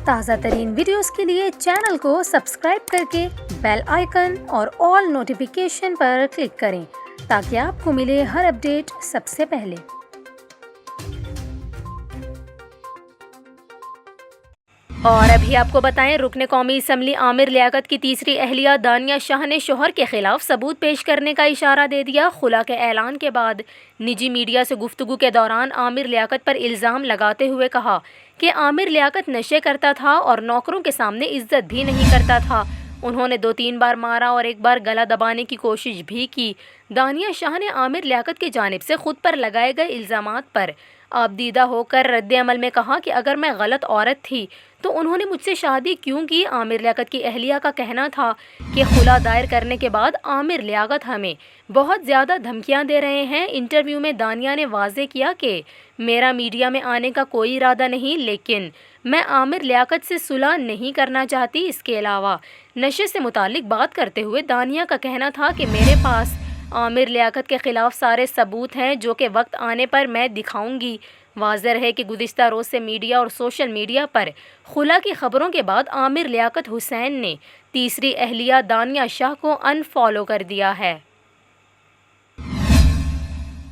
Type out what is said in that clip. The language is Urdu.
تازہ ترین ویڈیوز کے لیے چینل کو سبسکرائب کر کے بیل آئیکن اور آل نوٹیفیکیشن پر کلک کریں تاکہ آپ کو ملے ہر اپڈیٹ سب سے پہلے۔ اور ابھی آپ کو بتائیں، رکن قومی اسمبلی عامر لیاقت کی تیسری اہلیہ دانیہ شاہ نے شوہر کے خلاف ثبوت پیش کرنے کا اشارہ دے دیا۔ خلا کے اعلان کے بعد نجی میڈیا سے گفتگو کے دوران عامر لیاقت پر الزام لگاتے ہوئے کہا کہ عامر لیاقت نشے کرتا تھا اور نوکروں کے سامنے عزت بھی نہیں کرتا تھا۔ انہوں نے 2-3 بار مارا اور ایک بار گلا دبانے کی کوشش بھی کی۔ دانیہ شاہ نے عامر لیاقت کی جانب سے خود پر لگائے گئے الزامات پر آبدیدہ ہو کر رد عمل میں کہا کہ اگر میں غلط عورت تھی تو انہوں نے مجھ سے شادی کیوں کی؟ عامر لیاقت کی اہلیہ کا کہنا تھا کہ خلا دائر کرنے کے بعد عامر لیاقت ہمیں بہت زیادہ دھمکیاں دے رہے ہیں۔ انٹرویو میں دانیہ نے واضح کیا کہ میرا میڈیا میں آنے کا کوئی ارادہ نہیں، لیکن میں عامر لیاقت سے صلح نہیں کرنا چاہتی۔ اس کے علاوہ نشے سے متعلق بات کرتے ہوئے دانیہ کا کہنا تھا کہ میرے پاس عامر لیاقت کے خلاف سارے ثبوت ہیں جو کہ وقت آنے پر میں دکھاؤں گی۔ واضح ہے کہ گزشتہ روز سے میڈیا اور سوشل میڈیا پر خلا کی خبروں کے بعد عامر لیاقت حسین نے تیسری اہلیہ دانیہ شاہ کو ان فالو کر دیا ہے۔